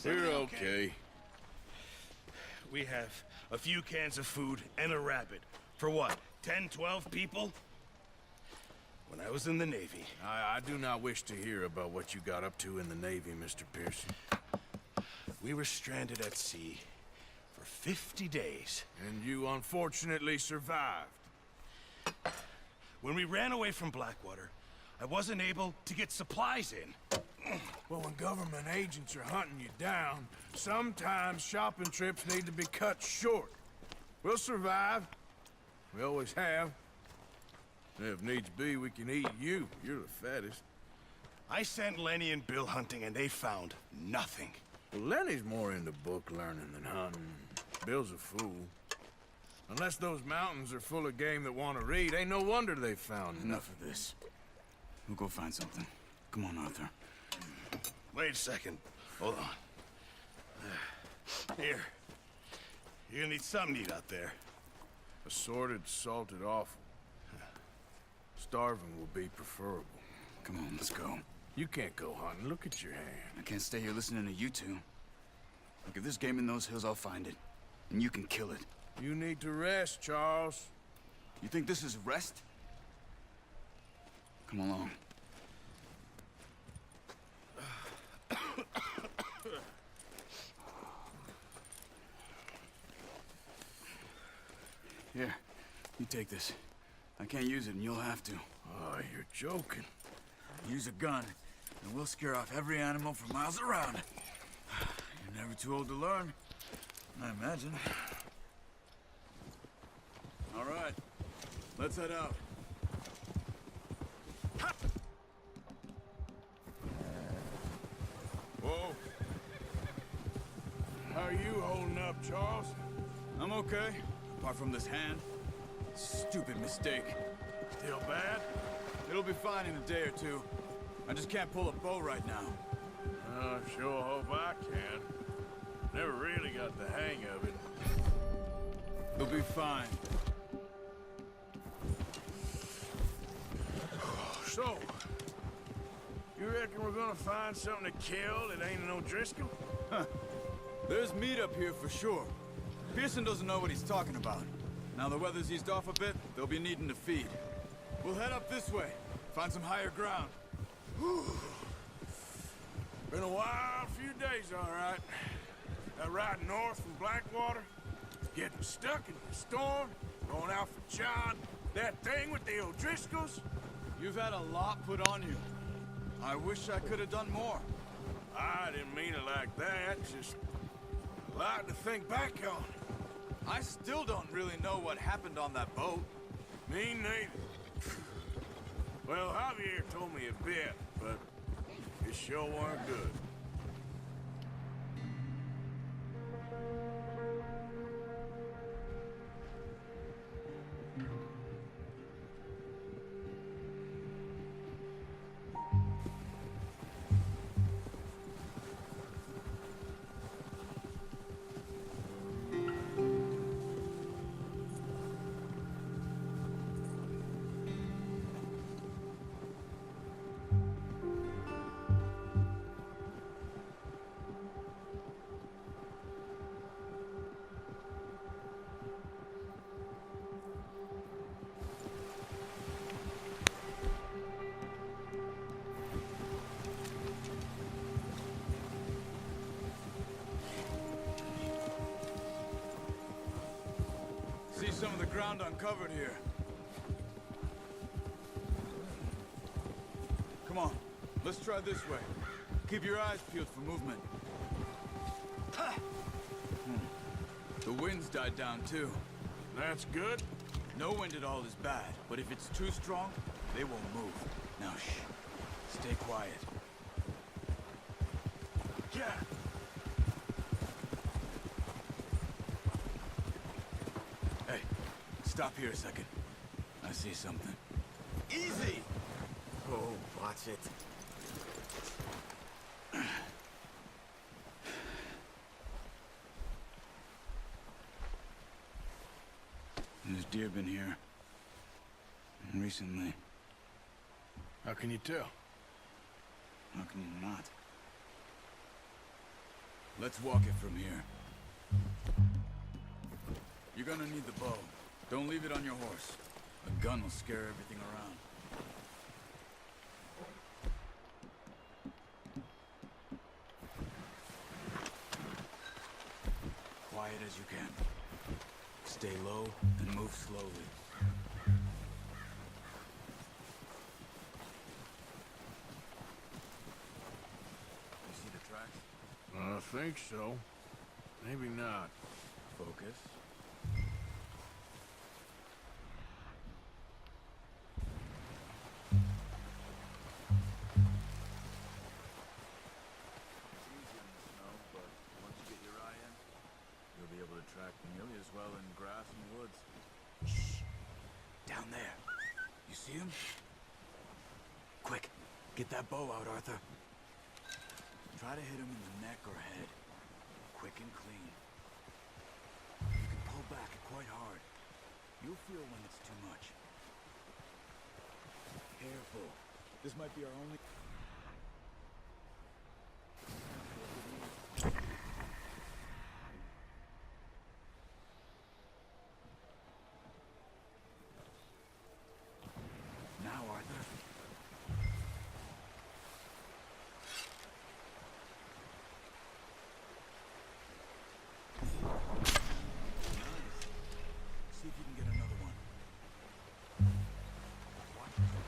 We're okay. We have a few cans of food and a rabbit. For what, 10, 12 people? When I was in the Navy... I do not wish to hear about what you got up to in the Navy, Mr. Pearson. We were stranded at sea for 50 days. And you unfortunately survived. When we ran away from Blackwater, I wasn't able to get supplies in. Well, when government agents are hunting you down, sometimes shopping trips need to be cut short. We'll survive. We always have. If needs be, we can eat you. You're the fattest. I sent Lenny and Bill hunting, and they found nothing. Well, Lenny's more into book learning than hunting. Bill's a fool. Unless those mountains are full of game that want to read, ain't no wonder they found Enough of this. We'll go find something. Come on, Arthur. Wait a second. Hold on. Here. You're gonna need something to eat out there. Assorted, salted offal. Starving will be preferable. Come on, let's go. You can't go hunting. Look at your hand. I can't stay here listening to you two. Look, if there's game in those hills, I'll find it. And you can kill it. You need to rest, Charles. You think this is rest? Come along. Here, you take this. I can't use it, and you'll have to. Oh, you're joking. Use a gun, and we'll scare off every animal for miles around. You're never too old to learn, I imagine. All right, let's head out. Whoa. How are you holding up, Charles? I'm okay, apart from this hand. Stupid mistake. Still bad? It'll be fine in a day or two. I just can't pull a bow right now. I sure hope I can. Never really got the hang of it. It'll be fine. So, you reckon we're gonna find something to kill that ain't an O'Driscoll? Huh. There's meat up here for sure. Pearson doesn't know what he's talking about. Now the weather's eased off a bit, they'll be needing to feed. We'll head up this way, find some higher ground. Whew. Been a wild few days, all right. That ride north from Blackwater, getting stuck in the storm, going out for John, that thing with the O'Driscolls. You've had a lot put on you. I wish I could have done more. I didn't mean it like that, just a lot to think back on. I still don't really know what happened on that boat. Me neither. Well, Javier told me a bit, but it sure weren't good. See some of the ground uncovered here. Come on, let's try this way. Keep your eyes peeled for movement. The wind's died down too. That's good. No wind at all is bad, but if it's too strong, they won't move. Now shh, stay quiet. Yeah. Hey, stop here a second. I see something. Easy! Oh, watch it. There's deer been here. Recently. How can you tell? How can you not? Let's walk it from here. You're gonna need the bow. Don't leave it on your horse. A gun will scare everything around. Quiet as you can. Stay low and move slowly. You see the tracks? I think so. Maybe not. Focus. It's easy in the snow, but once you get your eye in, you'll be able to track nearly as well in grass and woods. Shh! Down there. You see him? Quick, get that bow out, Arthur. Try to hit him in the neck or head. Quick and clean. You can pull back quite hard. You'll feel when it's too much. Careful. This might be our only... Now, Arthur. See if you can get another one. Watch yourself.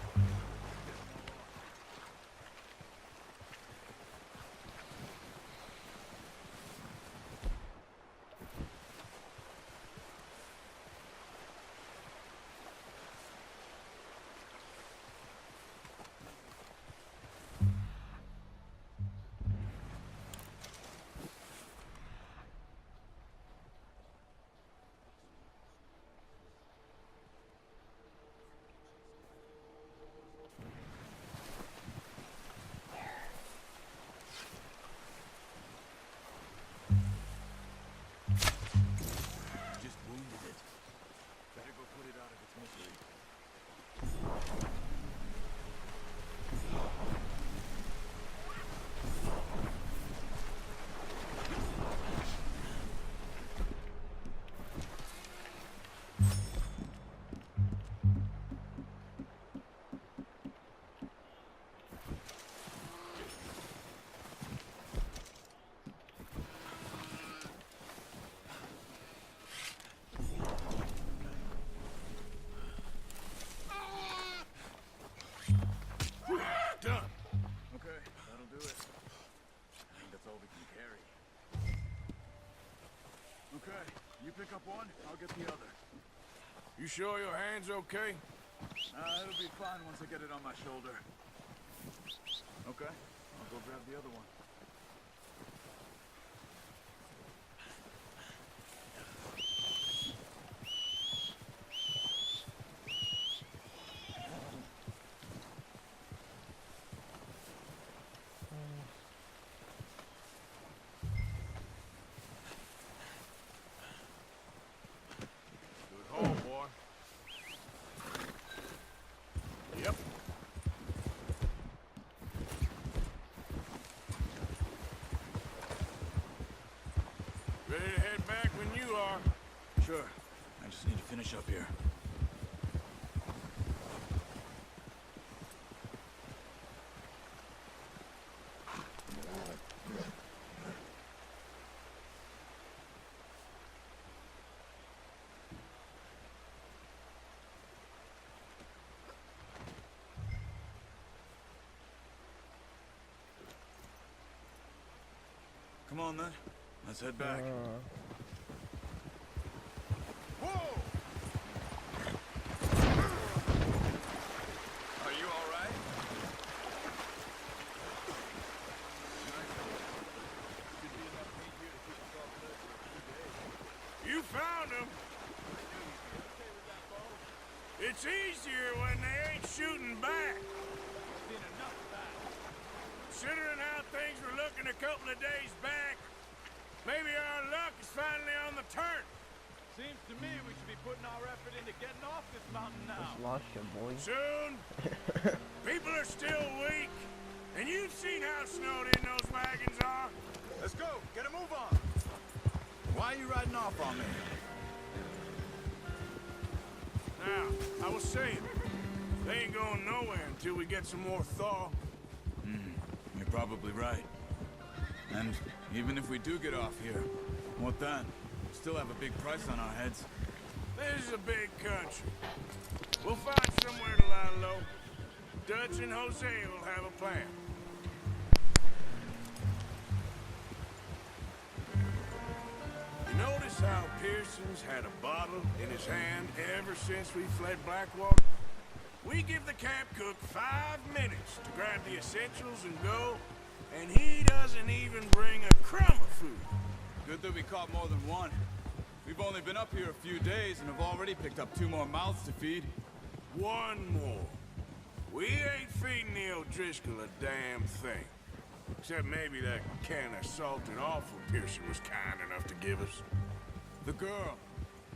Just wounded it. Better go put it out of its misery. Done. Okay, that'll do it. I think that's all we can carry. Okay, you pick up one, I'll get the other. You sure your hand's okay? It'll be fine once I get it on my shoulder. Okay, I'll go grab the other one. Good haul, boy. Yep. Ready to head back when you are. Sure, I just need to finish up here. Come on then, let's head back. Whoa! Are you all right? You found him. It's easier when they ain't shooting back. Considering how things were looking a couple of days back, maybe our luck is finally on the turn. Seems to me we should be putting our effort into getting off this mountain now. Just lost you, boy. Soon. People are still weak, and you've seen how snowed in those wagons are. Let's go, get it moving! Why are you riding off on me? Now, I was saying, they ain't going nowhere until we get some more thaw. You're probably right. And even if we do get off here, what then? We still have a big price on our heads. This is a big country. We'll find somewhere to lie low. Dutch and Jose will have a plan. You notice how Pearson's had a bottle in his hand ever since we fled Blackwater? We give the camp cook 5 minutes to grab the essentials and go, and he doesn't even bring a crumb of food. Good that we caught more than one. We've only been up here a few days and have already picked up 2 more mouths to feed. 1 more. We ain't feeding the O'Driscoll a damn thing. Except maybe that can of salted offal Pearson was kind enough to give us. The girl,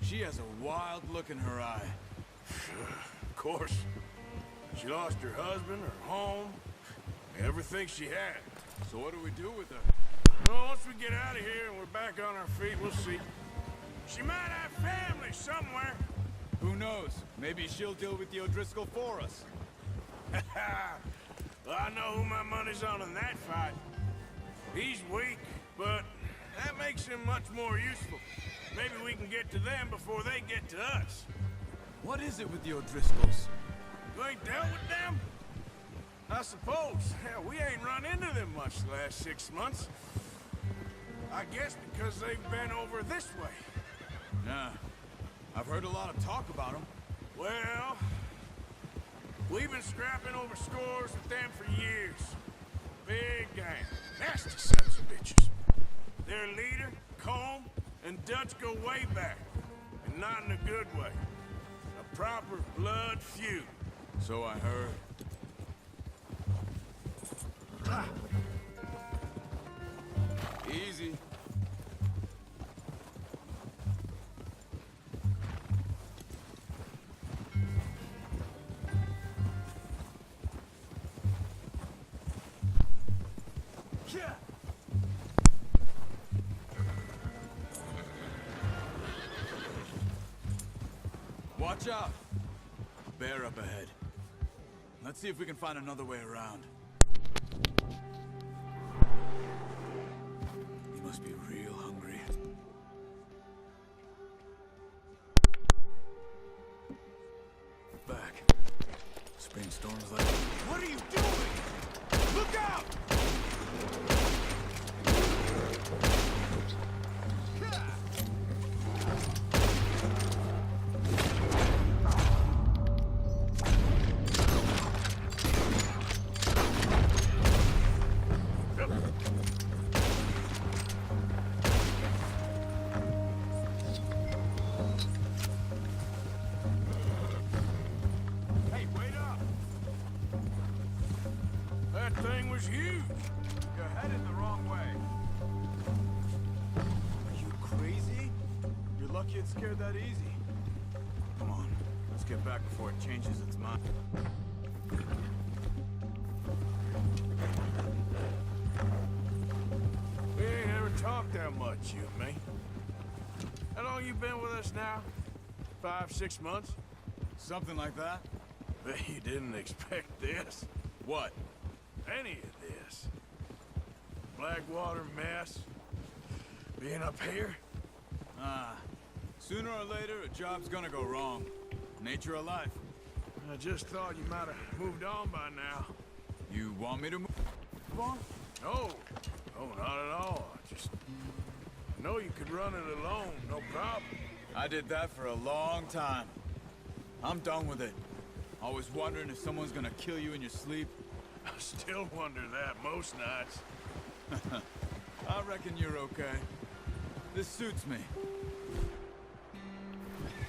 she has a wild look in her eye. Of course. She lost her husband, her home, everything she had. So what do we do with her? Well, once we get out of here and we're back on our feet, we'll see. She might have family somewhere. Who knows? Maybe she'll deal with the O'Driscoll for us. Well, I know who my money's on in that fight. He's weak, but that makes him much more useful. Maybe we can get to them before they get to us. What is it with the O'Driscolls? You ain't dealt with them? I suppose. Hell, we ain't run into them much the last 6 months. I guess because they've been over this way. Yeah. I've heard a lot of talk about them. Well, we've been scrapping over scores with them for years. Big gang. Nasty sons of bitches. Their leader, Combe, and Dutch go way back. And not in a good way. A proper blood feud. So I heard. Easy. Watch out! Bear up ahead. Let's see if we can find another way around. He must be real hungry. Back. Spring storms like... What are you doing? Look out! That thing was huge. You're headed the wrong way. Are you crazy? You're lucky it scared that easy. Come on, let's get back before it changes its mind. We ain't ever talked that much, you and me. How long you been with us now? 5, 6 months? Something like that? Bet you didn't expect this. What? Any of this. Blackwater mess. Being up here? Sooner or later, a job's gonna go wrong. Nature of life. I just thought you might have moved on by now. You want me to move on? No. No, not at all. I know you could run it alone, no problem. I did that for a long time. I'm done with it. Always wondering if someone's gonna kill you in your sleep. I still wonder that most nights. I reckon you're okay. This suits me.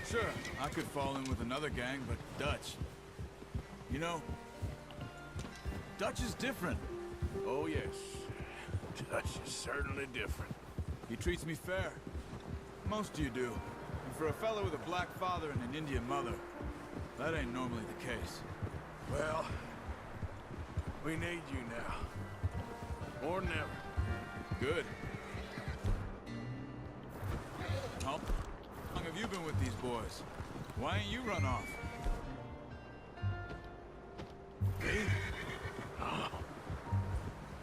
Sure, I could fall in with another gang, but Dutch... You know, Dutch is different. Oh, yes. Dutch is certainly different. He treats me fair. Most of you do. And for a fellow with a black father and an Indian mother, that ain't normally the case. Well, we need you now. More than ever. Good. have you been with these boys? Why ain't you run off? Me? Oh,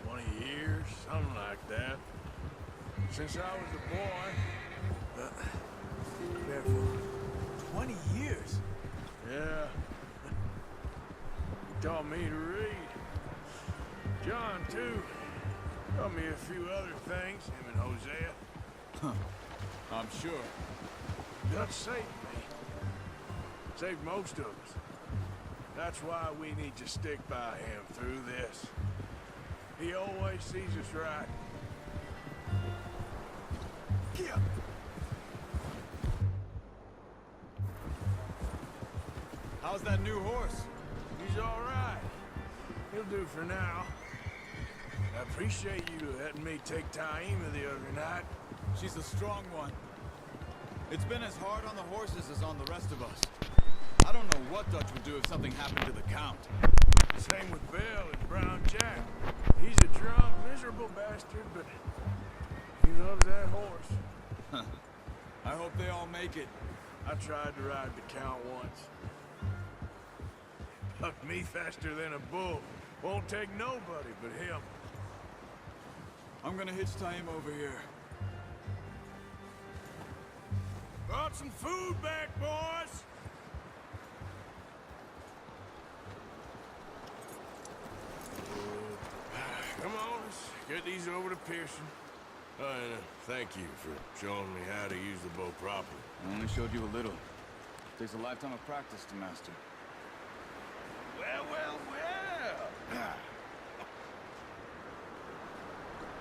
20 years, something like that. Since I was a boy. Careful. 20 years? Yeah. He taught me to read. John, too. Taught me a few other things, him and Hosea. I'm sure. Dutch saved me. Saved most of us. That's why we need to stick by him through this. He always sees us right. Yeah. How's that new horse? He's all right. He'll do for now. I appreciate you letting me take Taima the other night. She's a strong one. It's been as hard on the horses as on the rest of us. I don't know what Dutch would do if something happened to the Count. Same with Bill and Brown Jack. He's a drunk, miserable bastard, but he loves that horse. I hope they all make it. I tried to ride the Count once. Bucked me faster than a bull. Won't take nobody but him. I'm gonna hitch Taima over here. Brought some food back, boys! Come on, let's get these over to Pearson. And thank you for showing me how to use the bow properly. I only showed you a little. Takes a lifetime of practice to master. Well, well, well.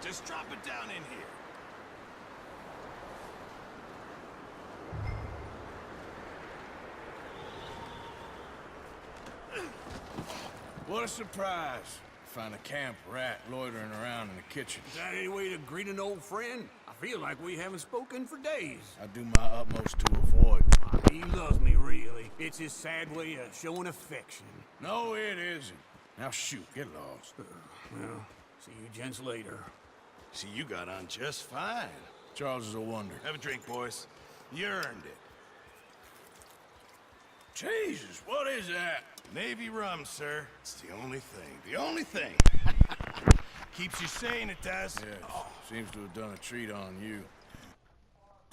Just drop it down in here. What a surprise. Find a camp rat loitering around in the kitchen. Is that any way to greet an old friend? I feel like we haven't spoken for days. I do my utmost to avoid. He loves me, really. It's his sad way of showing affection. No, it isn't. Now shoot, get lost. Well, see you gents later. See, you got on just fine. Charles is a wonder. Have a drink, boys. You earned it. Jesus, what is that? Navy rum, sir. It's the only thing. The only thing. Keeps you sane, it does. Yeah, seems to have done a treat on you.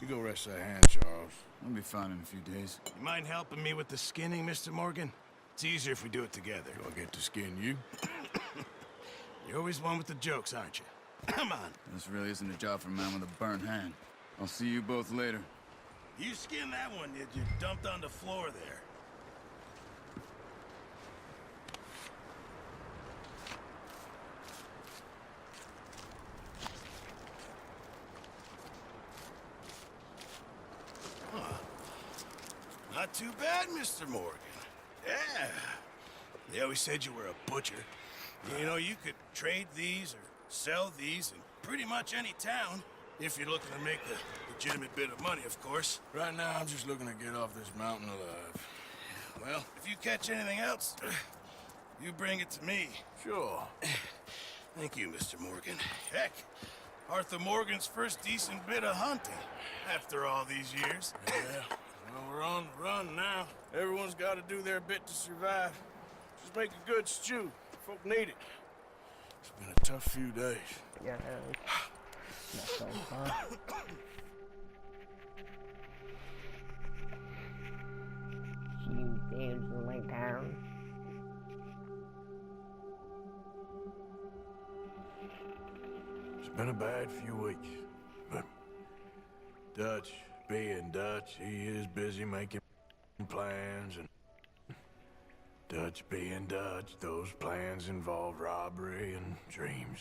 You go rest that hand, Charles. I'll be fine in a few days. You mind helping me with the skinning, Mr. Morgan? It's easier if we do it together. Do I get to skin you? You're always one with the jokes, aren't you? Come on. This really isn't a job for a man with a burnt hand. I'll see you both later. You skinned that one, did you? Dumped on the floor there. Not too bad, Mr. Morgan. Yeah. They always said you were a butcher. You know, you could trade these or sell these in pretty much any town, if you're looking to make a legitimate bit of money, of course. Right now, I'm just looking to get off this mountain alive. Well, if you catch anything else, you bring it to me. Sure. Thank you, Mr. Morgan. Heck, Arthur Morgan's first decent bit of hunting after all these years. Yeah. Well, we're on the run now. Everyone's got to do their bit to survive. Just make a good stew. Folk need it. It's been a tough few days. Yeah. Not so far. You dance in my town. It's been a bad few weeks, but Dutch, being Dutch, he is busy making plans, and Dutch being Dutch, those plans involve robbery and dreams.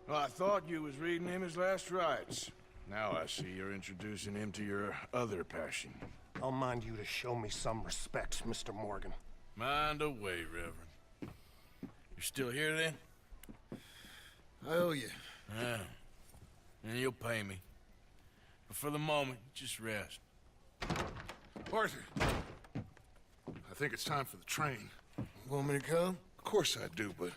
Well, I thought you was reading him his last rites. Now I see you're introducing him to your other passion. I'll mind you to show me some respect, Mr. Morgan. Mind away, Reverend. You're still here, then? I owe you. Yeah. And you'll pay me. But for the moment, just rest. Arthur, I think it's time for the train. Want me to come? Of course I do, but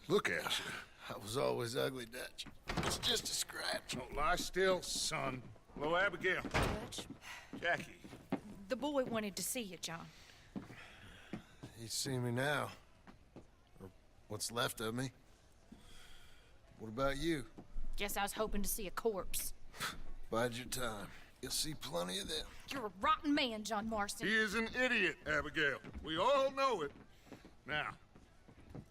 look, Asher, I was always ugly, Dutch. It's just a scratch. Don't lie still, son. Hello, Abigail. Dutch, Jackie. the boy wanted to see you, John. He's seen me now. Or what's left of me. What about you? Guess I was hoping to see a corpse. Bide your time. You'll see plenty of them. You're a rotten man, John Marston. He is an idiot, Abigail. We all know it. Now,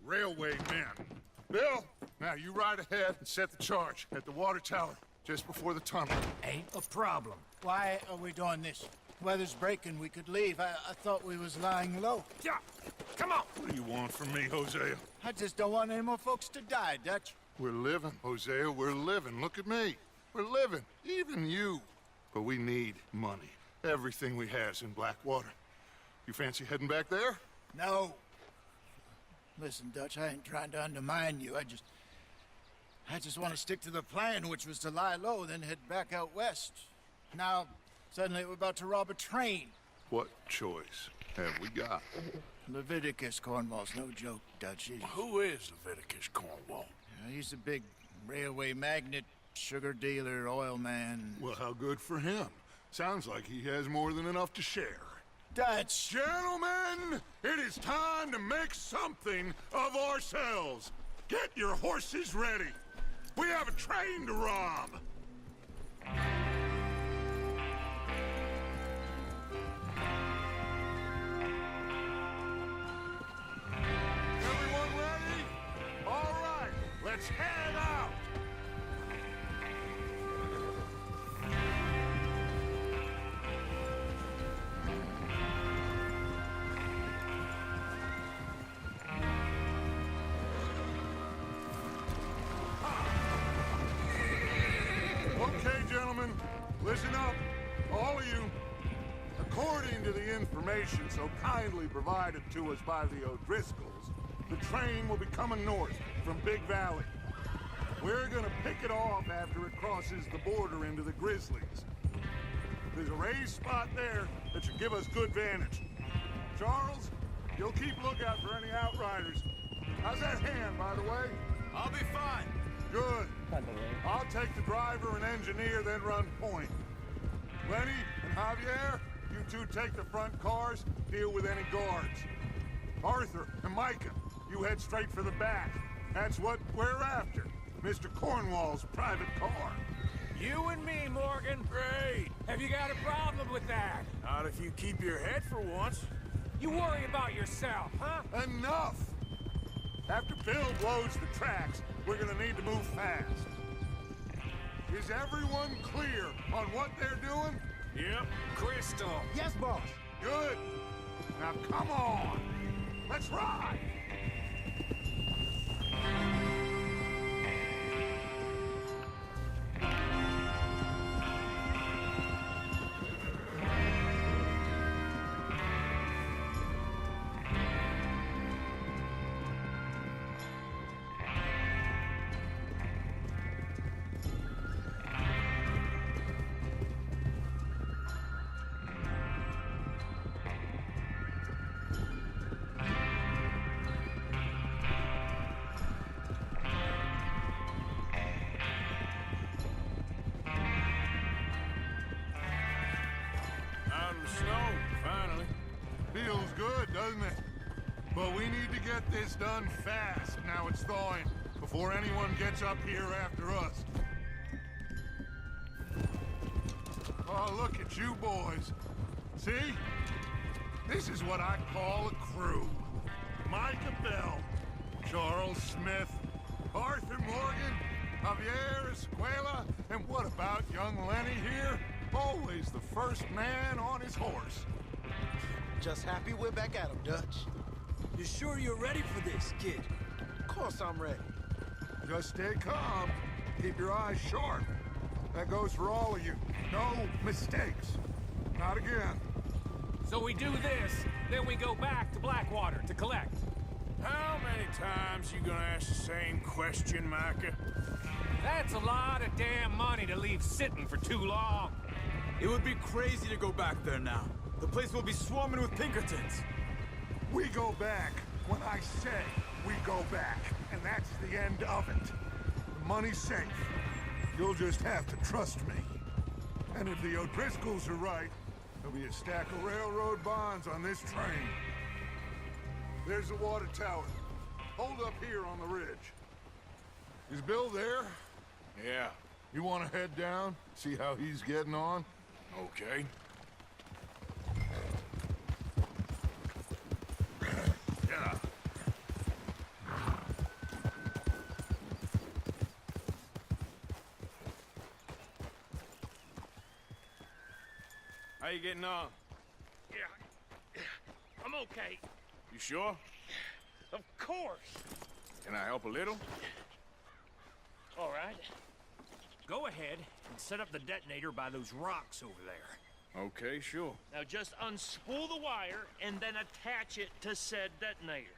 railway men. Bill, now you ride ahead and set the charge at the water tower just before the tunnel. Ain't a problem. Why are we doing this? Weather's breaking. We could leave. I thought we was lying low. Yeah, come on. What do you want from me, Hosea? I just don't want any more folks to die, Dutch. We're living, Hosea. We're living. Look at me. We're living. Even you. But we need money. Everything we has in Blackwater. You fancy heading back there? No. Listen, Dutch, I ain't trying to undermine you. I just want to stick to the plan, which was to lie low, then head back out west. Now, suddenly we're about to rob a train. What choice have we got? Leviticus Cornwall's no joke, Dutch. Who is Leviticus Cornwall? He's a big railway magnate, sugar dealer, oil man. Well, how good for him. Sounds like he has more than enough to share. Dutch! Gentlemen, it is time to make something of ourselves. Get your horses ready. We have a train to rob. Everyone ready? All right, let's head out. Okay, gentlemen, listen up, all of you. According to the information so kindly provided to us by the O'Driscolls, the train will be coming north from Big Valley. We're gonna pick it off after it crosses the border into the Grizzlies. There's a raised spot there that should give us good vantage. Charles, you'll keep lookout for any outriders. How's that hand, by the way? I'll be fine. Good. By the way. I'll take the driver and engineer, then run point. Lenny and Javier, you two take the front cars, deal with any guards. Arthur and Micah, you head straight for the back. That's what we're after. Mr. Cornwall's private car. You and me, Morgan. Great. Have you got a problem with that? Not if you keep your head for once. You worry about yourself, huh? Enough! After Bill blows the tracks, we're gonna need to move fast. Is everyone clear on what they're doing? Yep. Crystal. Yes, boss. Good. Now come on. Let's ride. Out of the snow, finally. Feels good, doesn't it? But we need to get this done fast now it's thawing, before anyone gets up here after us. Oh, look at you boys. See? This is what I call a crew. Micah Bell, Charles Smith, Arthur Morgan, Javier Escuela, and what about young Lenny here? Always the first man on his horse. Just happy we're back at him, Dutch. You sure you're ready for this, kid? Of course I'm ready. Just stay calm. Keep your eyes sharp. That goes for all of you. No mistakes. Not again. So we do this, then we go back to Blackwater to collect. How many times you gonna ask the same question, Micah? That's a lot of damn money to leave sitting for too long. It would be crazy to go back there now. The place will be swarming with Pinkertons. We go back when I say. we go back, and that's the end of it. The money's safe. You'll just have to trust me. And if the O'Driscolls are right, there'll be a stack of railroad bonds on this train. There's the water tower. Hold up here on the ridge. Is Bill there? Yeah, You want to head down, see how he's getting on? okay. Yeah. How you getting on? Yeah. I'm okay. You sure? Of course. Can I help a little? All right. Go ahead and set up the detonator by those rocks over there. Okay, sure. Now just unspool the wire and then attach it to said detonator.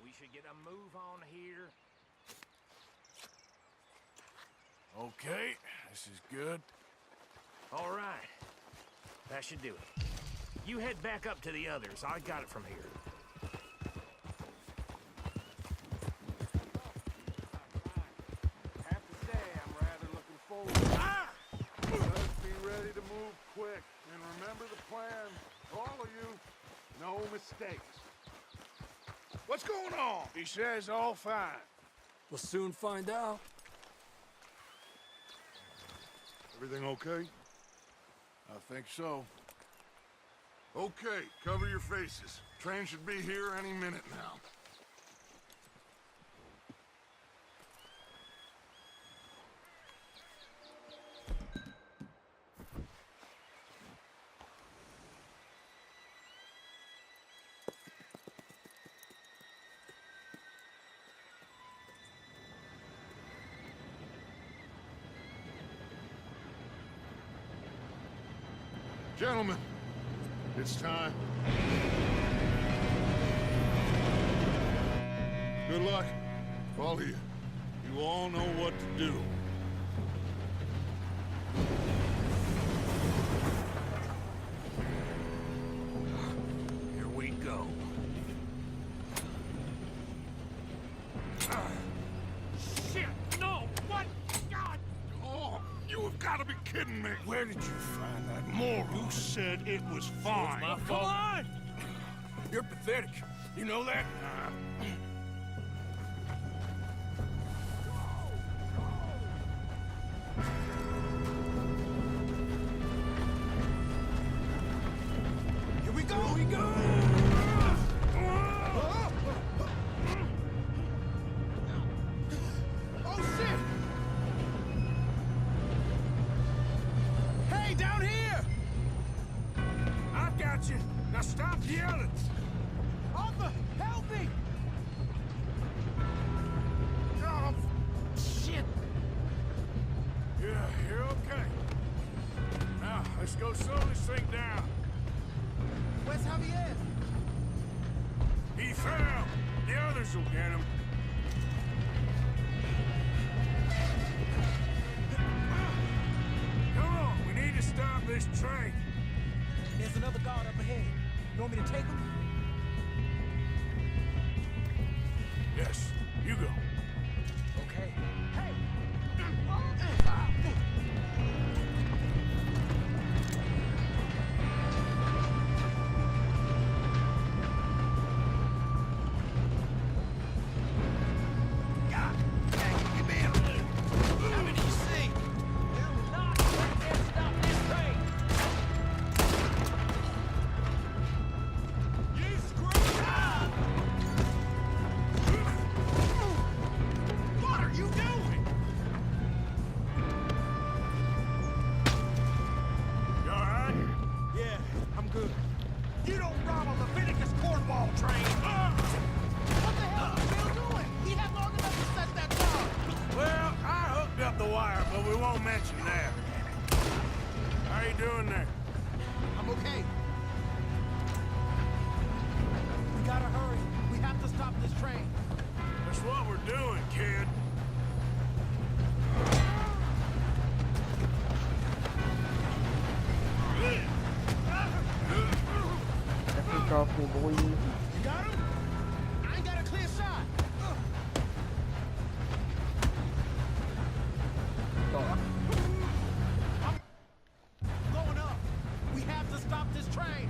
We should get a move on here. Okay, this is good. All right. That should do it. You head back up to the others. I got it from here. I have to say, I'm rather looking forward. Ah! Let's be ready to move quick. And remember the plan. All of you, no mistakes. What's going on? He says all fine. We'll soon find out. Everything okay? I think so. Okay, cover your faces. Train should be here any minute now. Gentlemen, it's time. Good luck, all of you. You all know what to do. Here we go. Shit! No! What? God! Oh, you have got to be kidding me. Where did you find that moron? You said it was fine. My fault. Come on! You're pathetic. You know that? Here we go! Here we go! Oh, shit! Hey, down here! I got you. Now stop yelling. Arthur, help me! Oh, Shit! yeah, you're okay. Now, let's go slow this thing down. Where's Javier? He fell. The others will get him. Come on, we need to stop this train. There's another guard up ahead. You want me to take him? Yes, you go. Okay. Hey! God! Dang, give me a minute. How many you see? Do not let them stop this train! But we won't mention that. How you doing there? I'm okay. We gotta hurry. We have to stop this train. That's what we're doing, kid. Pick off me, boy. You got him? I ain't got a clear shot. I'm going up. We have to stop this train.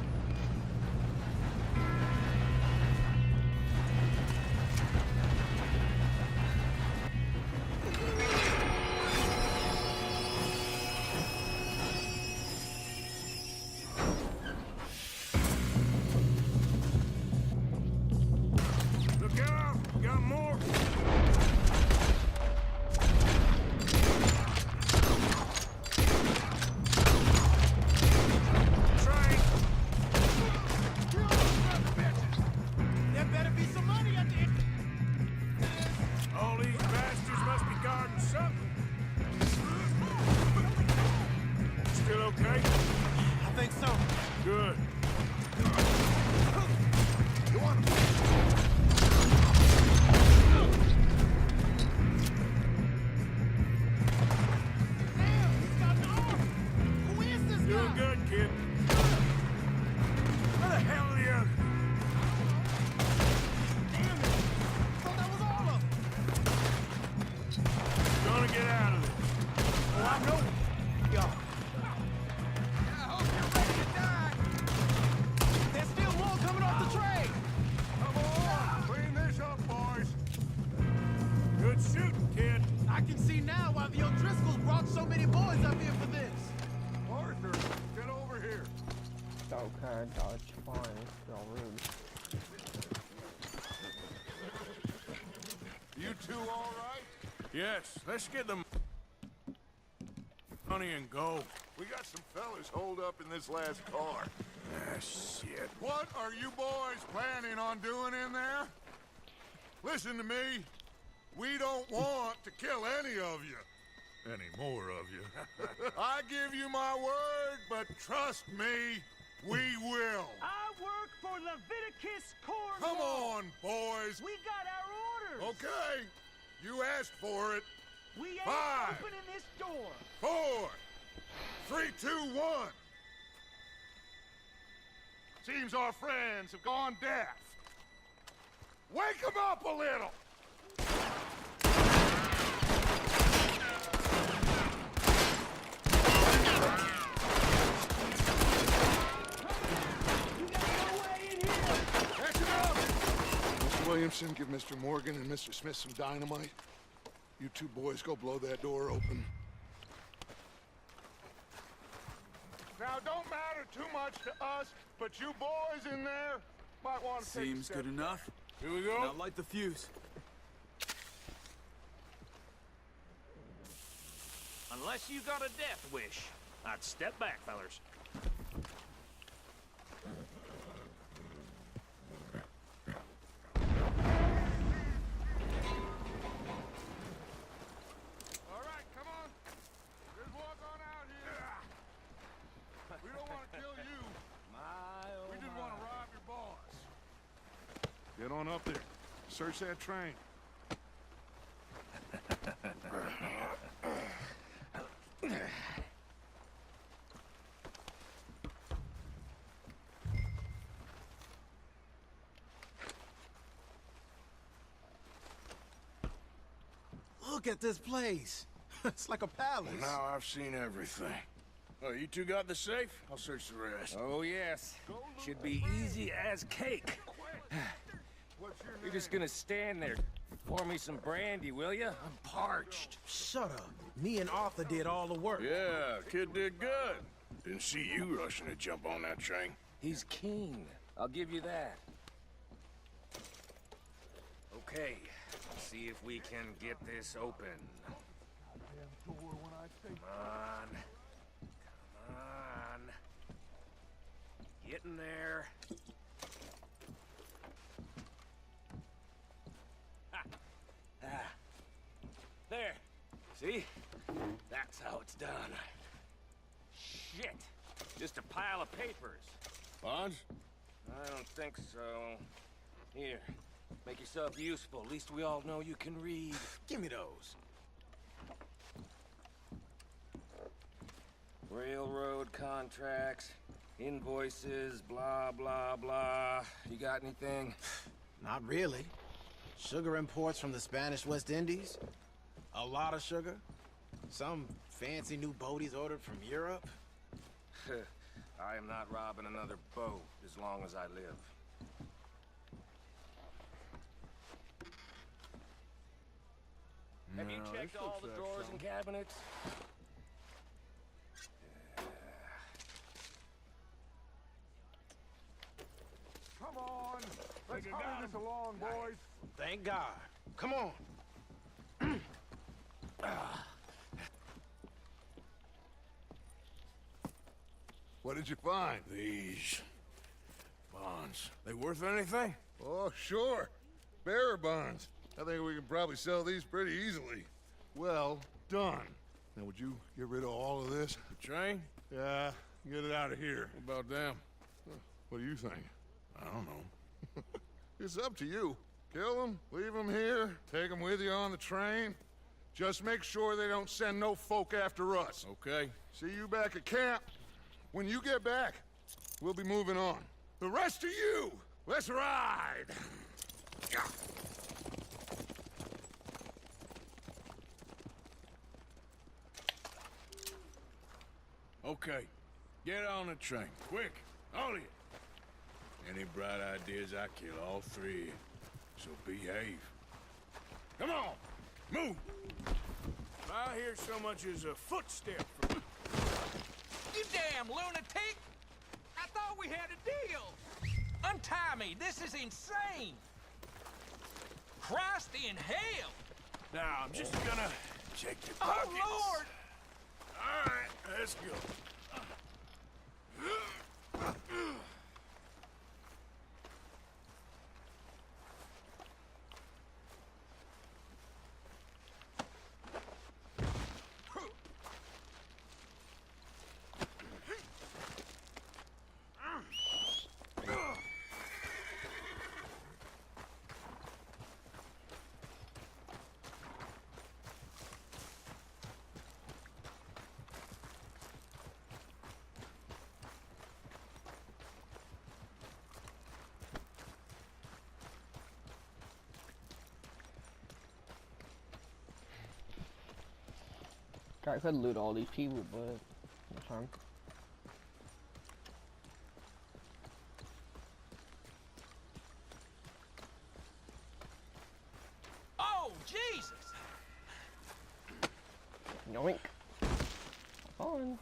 Look out! We got more! Train! There better be some money at the end. All these bastards must be guarding something. Still okay? I think so. Good. Damn, he's got an arm. Who is this Doing guy? good, kid. Where the hell are the others? Damn it. Thought that was all of them. Gonna get out of this. Oh, I know. Y'all. I hope you're ready to die. There's still more coming off the train. Come on, clean this up, boys. Good shooting, kid. I can see now why the O'Driscolls brought so many boys up here for this. Arthur, get over here. Okay, Dutch. Fine. Y'all rude. You two all right? Yes, let's get the money and go. We got some fellas holed up in this last car. Ah, shit. What are you boys planning on doing in there? Listen to me. We don't want to kill any of you. Any more of you. I give you my word, but trust me, we will. I work for Leviticus Corps. Come on, boys. We got our orders. Okay. You asked for it. We ain't 5, opening this door. 4, 3, 2, 1. Seems our friends have gone deaf. Wake them up a little. Action up! Mr. Williamson, give Mr. Morgan and Mr. Smith some dynamite. You two boys go blow that door open. Now, don't matter too much to us, but you boys in there might want to take a Seems step good enough. Here we go. Now light the fuse. Unless you got a death wish, I'd step back, fellers. All right, come on. Just walk on out here. We don't want to kill you. We just want to rob your boss. Get on up there. Search that train. Look at this place. It's like a palace. Now I've seen everything. Oh, you two got the safe? I'll search the rest. Oh, yes. Should be easy as cake. What's your You're just gonna stand there. Pour me some brandy, will you? I'm parched. Shut up. Me and Arthur did all the work. Yeah, kid did good. Didn't see you rushing to jump on that train. He's keen. I'll give you that. Okay, let's see if we can get this open. Come on. Come on. Get in there. Ha. Ah. There. See? That's That's how it's done. Shit! Just a pile of papers. Bonds? I don't think so. Here, make yourself useful. At least we all know you can read. Give me those. Railroad contracts, invoices, blah, blah, blah. You got anything? Not really. Sugar imports from the Spanish West Indies. A lot of sugar. Some fancy new boat he's ordered from Europe. I am not robbing another boat as long as I live. Have you checked all the drawers and cabinets? Come on! Let's hurry this along, boys! Thank God. Come on. What did you find? These bonds. They worth anything? Oh, sure. Bearer bonds. I think we can probably sell these pretty easily. Well done. Now, would you get rid of all of this? The train? Yeah, get it out of here. What about them? What do you think? I don't know. It's up to you. Kill them, leave them here, take them with you on the train. Just make sure they don't send no folk after us. Okay. See you back at camp. When you get back, we'll be moving on. The rest of you, let's ride! Okay. Get on the train. Quick. All of you. Any bright ideas, I kill all three of you. So behave. Come on! Move! If I hear so much as a footstep from... You damn lunatic! I thought we had a deal! Untie me! This is insane! Christ in hell! Now, I'm just gonna check your pockets. Oh, Lord! All right, let's go. I could loot all these people, but that's fine. Oh, Jesus! Yoink. Fun.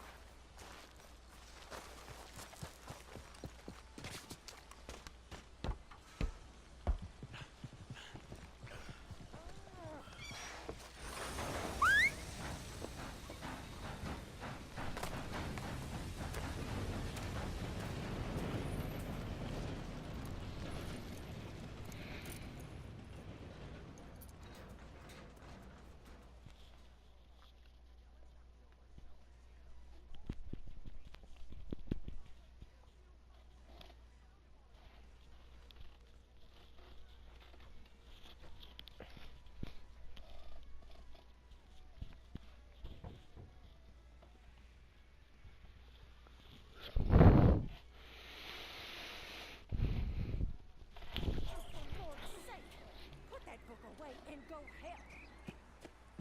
And go help.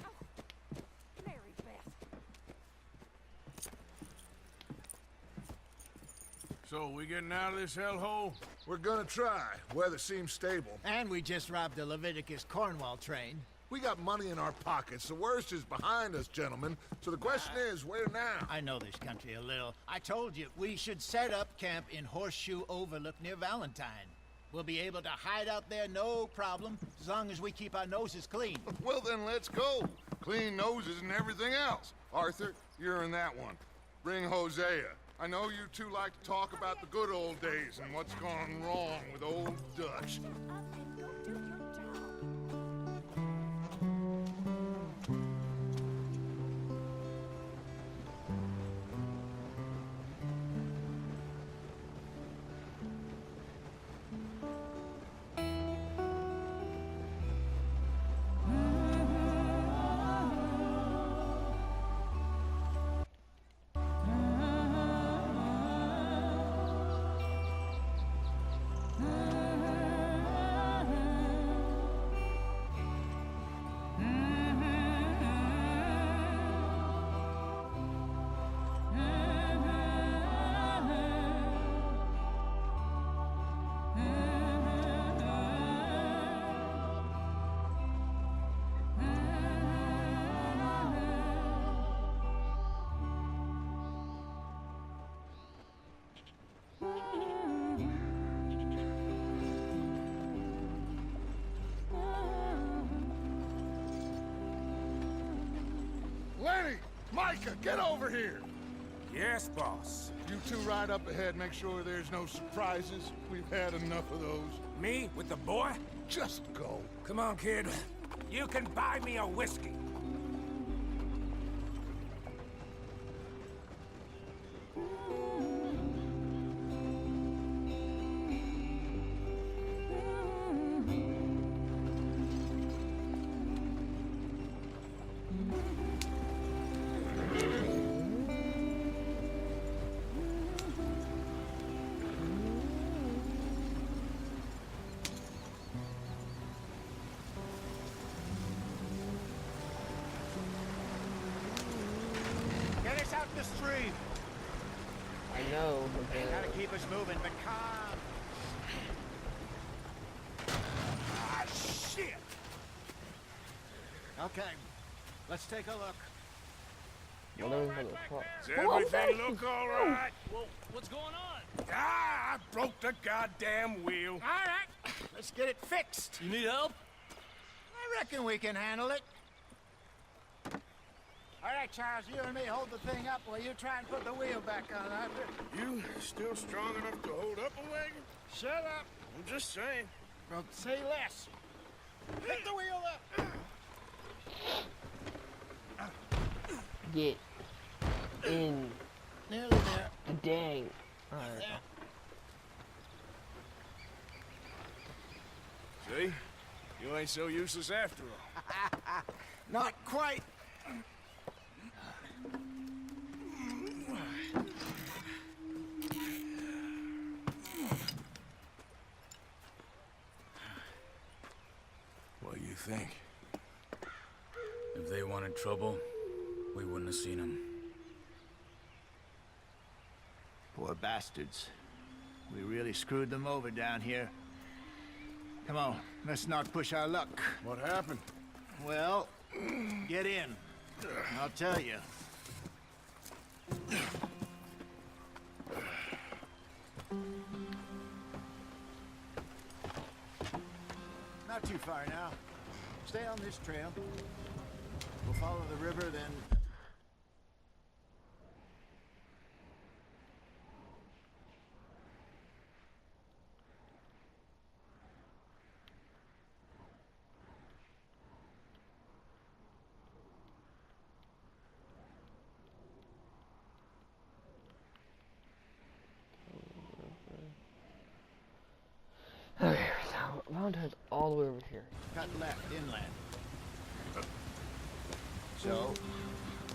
Oh, Mary Beth. So, we getting out of this hellhole? We're gonna try. Weather seems stable. And we just robbed the Leviticus Cornwall train. We got money in our pockets. The worst is behind us, gentlemen. So the question is, where now? I know this country a little. I told you, we should set up camp in Horseshoe Overlook near Valentine. We'll be able to hide out there, no problem, as long as we keep our noses clean. Well, then let's go. Clean noses and everything else. Arthur, you're in that one. Bring Hosea. I know you two like to talk about the good old days and what's gone wrong with old Dutch. Micah, get over here! Yes, boss. You two ride up ahead, make sure there's no surprises. We've had enough of those. Me with the boy? Just go. Come on, kid. You can buy me a whiskey. Get us out the street. I know, but Gotta keep us moving, but calm. Ah, shit! Okay, let's take a look. Does everything look all right? Well, what's going on? Ah, I broke the goddamn wheel. All right, let's get it fixed. You need help? I reckon we can handle it. All right, Charles, you and me hold the thing up while you try and put the wheel back on, Arthur. You still strong enough to hold up a wagon? Shut up. I'm just saying. Well, say less. Pick the wheel up. get in Nearly there. the dang. Alright. See? You ain't so useless after all. Not quite. What do you think? If they wanted trouble, we wouldn't have seen them. Poor bastards. We really screwed them over down here. Come on, let's not push our luck. What happened? Well, get in. I'll tell you. Not too far now. Stay on this trail. We'll follow the river, then... Okay, so Valentine's all the way over here. Cut left, inland. So,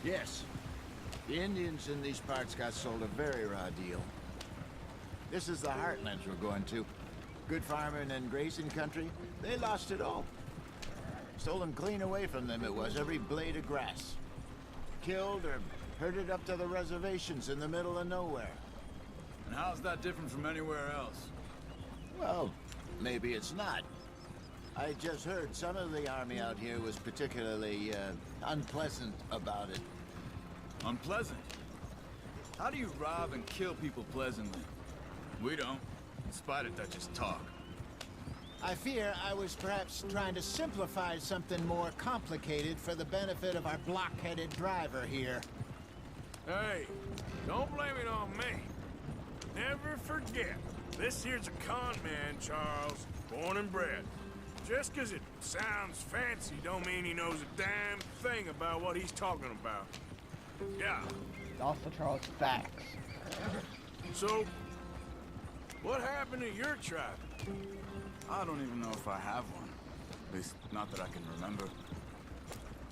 yes, the Indians in these parts got sold a very raw deal. This is the heartlands we're going to. Good farming and grazing country, they lost it all. Stolen clean away from them it was, every blade of grass. Killed or herded up to the reservations in the middle of nowhere. And how's that different from anywhere else? Well, maybe it's not. I just heard some of the army out here was particularly, unpleasant about it. Unpleasant? How do you rob and kill people pleasantly? We don't, in spite of Dutch's talk. I fear I was perhaps trying to simplify something more complicated for the benefit of our block-headed driver here. Hey, don't blame it on me. Never forget, this here's a con man, Charles, born and bred. Just 'cause it sounds fancy don't mean he knows a damn thing about what he's talking about. Yeah. Also, Charles, facts. So, what happened to your tribe? I don't even know if I have one. At least, not that I can remember.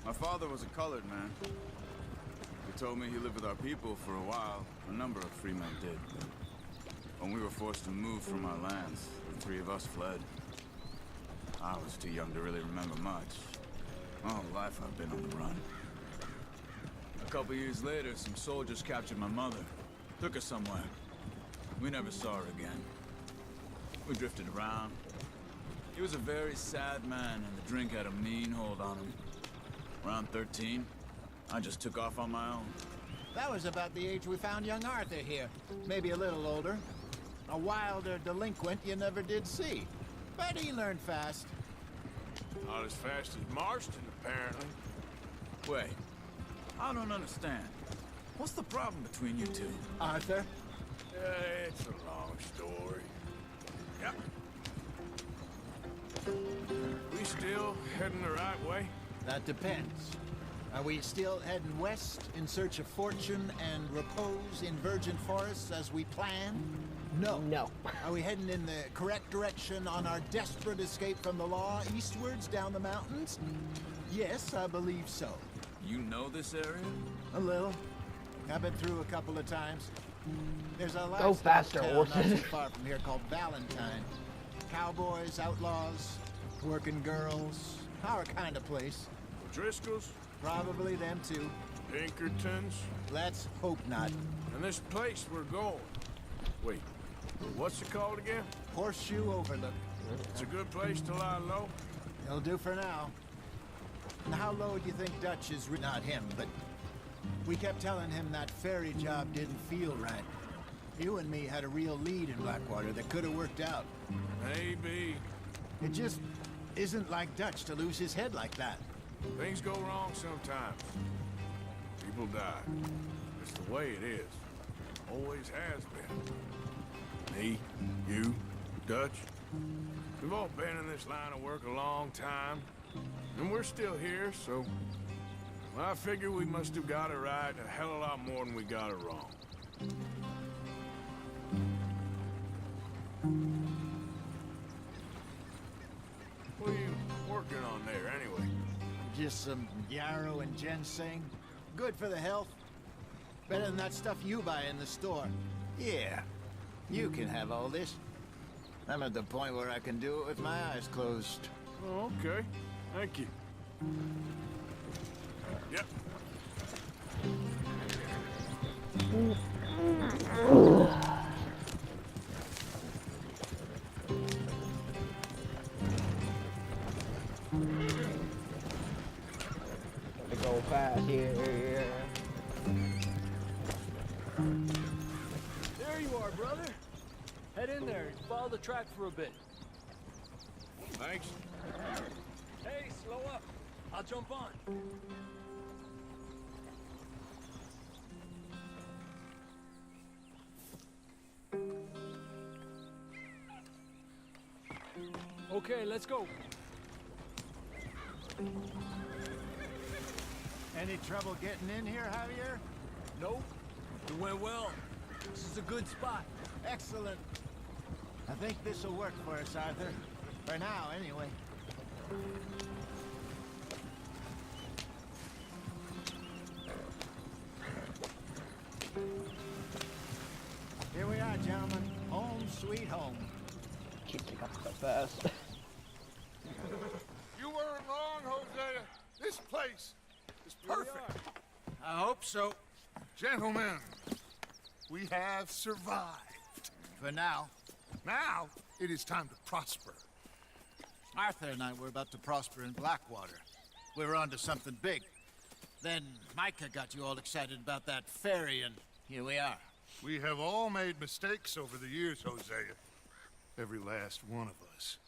My father was a colored man. He told me he lived with our people for a while. A number of free men did. When we were forced to move from our lands, the three of us fled. I was too young to really remember much. All life I've been on the run. A couple years later, some soldiers captured my mother. Took her somewhere. We never saw her again. We drifted around. He was a very sad man, and the drink had a mean hold on him. Around 13, I just took off on my own. That was about the age we found young Arthur here. Maybe a little older. A wilder delinquent you never did see. But he learned fast. Not as fast as Marston, apparently. Wait, I don't understand. What's the problem between you two? Arthur? It's a long story. Yep. We still heading the right way? That depends. Are we still heading west in search of fortune and repose in virgin forests as we planned? No. No. Are we heading in the correct direction on our desperate escape from the law eastwards down the mountains? Yes, I believe so. You know this area? A little. I've been through a couple of times. There's a Go faster, town not horses. too far from here called Valentine. Cowboys, outlaws, working girls, our kind of place. Driscoll's? Probably them too. Pinkertons? Let's hope not. And this place we're going. Wait, what's it called again? Horseshoe Overlook. It's a good place to lie low. It'll do for now. And how low do you think Dutch is? Not him, but we kept telling him that ferry job didn't feel right. You and me had a real lead in Blackwater that could have worked out. Maybe. It just isn't like Dutch to lose his head like that. Things go wrong sometimes. People die. It's the way it is. Always has been. Me, you, Dutch. We've all been in this line of work a long time. And we're still here, so... Well, I figure we must have got it right a hell of a lot more than we got it wrong. What are you working on there, anyway? Just some yarrow and ginseng. Good for the health. Better than that stuff you buy in the store. Yeah, you can have all this. I'm at the point where I can do it with my eyes closed. Oh, okay. Thank you. Yep. Gotta go fast here. There you are, brother. Head in there and follow the track for a bit. Thanks. Hey, slow up. I'll jump on. Okay, let's go. Any trouble getting in here, Javier? Nope. It went well. This is a good spot. Excellent. I think this will work for us, Arthur. For now, anyway. Here we are, gentlemen. Home sweet home. Keep picking up so fast. You weren't wrong, Hosea. This place is perfect. I hope so. Gentlemen, we have survived. For now. Now, it is time to prosper. Arthur and I were about to prosper in Blackwater. We were onto something big. Then Micah got you all excited about that ferry, and here we are. We have all made mistakes over the years, Hosea. Every last one of us.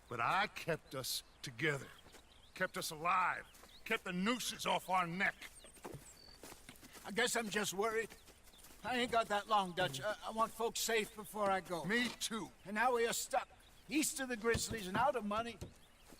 But I kept us together. Kept us alive. Kept the nooses off our neck. I guess I'm just worried. I ain't got that long, Dutch. I want folks safe before I go. Me too. And now we are stuck east of the Grizzlies and out of money,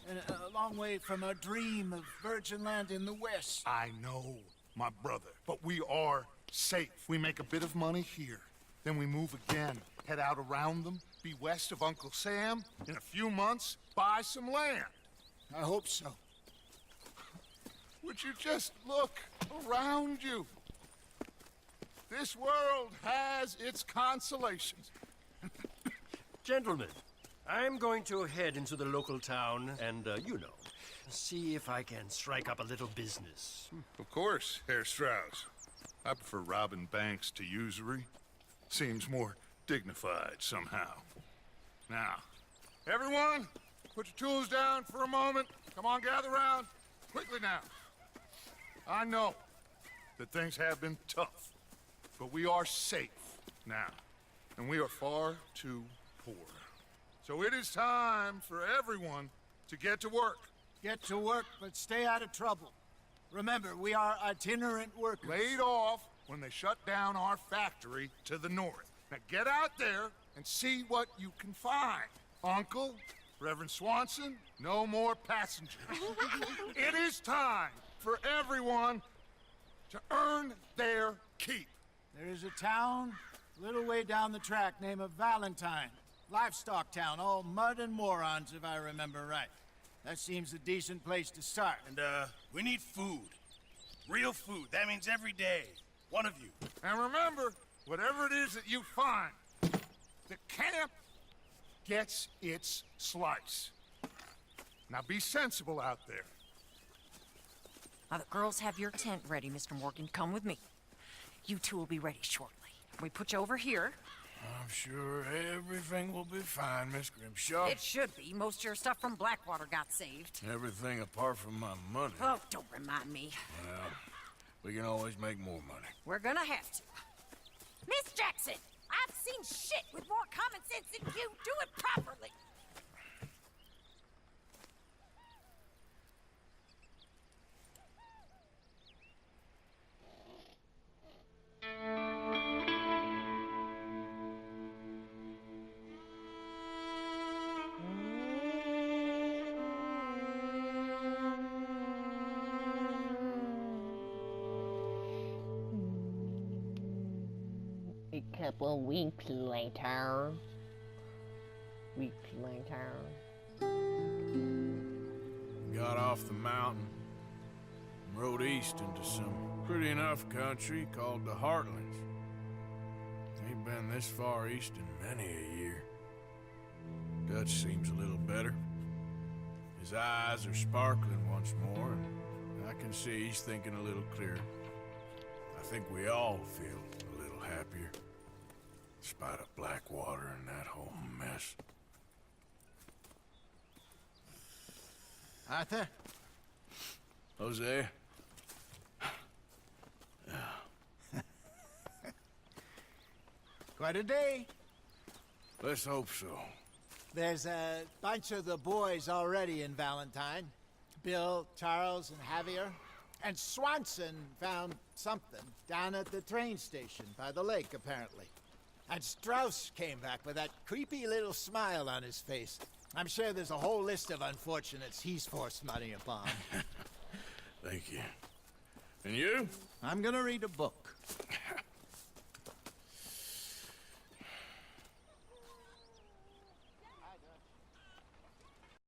and a long way from our dream of virgin land in the west. I know, my brother, but we are safe. We make a bit of money here, then we move again, head out around them, be west of Uncle Sam. In a few months, buy some land. I hope so. Would you just look around you? This world has its consolations. Gentlemen, I'm going to head into the local town and, you know, see if I can strike up a little business. Of course, Herr Strauss. I prefer robbing banks to usury. Seems more dignified somehow. Now, everyone, put your tools down for a moment. Come on, gather round. Quickly now. I know that things have been tough, but we are safe now, and we are far too poor. So it is time for everyone to get to work. Get to work, but stay out of trouble. Remember, we are itinerant workers. Laid off when they shut down our factory to the north. Now get out there and see what you can find. Uncle, Reverend Swanson, no more passengers. It is time for everyone to earn their keep. There is a town a little way down the track named Valentine. Livestock town, all mud and morons, if I remember right. That seems a decent place to start. And, we need food. Real food. That means every day. One of you. And remember, whatever it is that you find, the camp gets its slice. Now be sensible out there. Now, the girls have your tent ready, Mr. Morgan. Come with me. You two will be ready shortly. We put you over here. I'm sure everything will be fine, Miss Grimshaw. It should be. Most of your stuff from Blackwater got saved. Everything apart from my money. Oh, don't remind me. Well, we can always make more money. We're gonna have to. Miss Jackson, I've seen shit with more common sense than you. Do it properly. A couple weeks later. Got off the mountain and rode east into some pretty enough country called the Heartlands. Ain't been this far east in many a year. Dutch seems a little better. His eyes are sparkling once more, and I can see he's thinking a little clearer. I think we all feel a little happier, in spite of Blackwater and that whole mess. Arthur? Jose? Quite a day. Let's hope so. There's a bunch of the boys already in Valentine. Bill, Charles, and Javier. And Swanson found something down at the train station by the lake, apparently. And Strauss came back with that creepy little smile on his face. I'm sure there's a whole list of unfortunates he's forced money upon. Thank you. And you? I'm gonna read a book.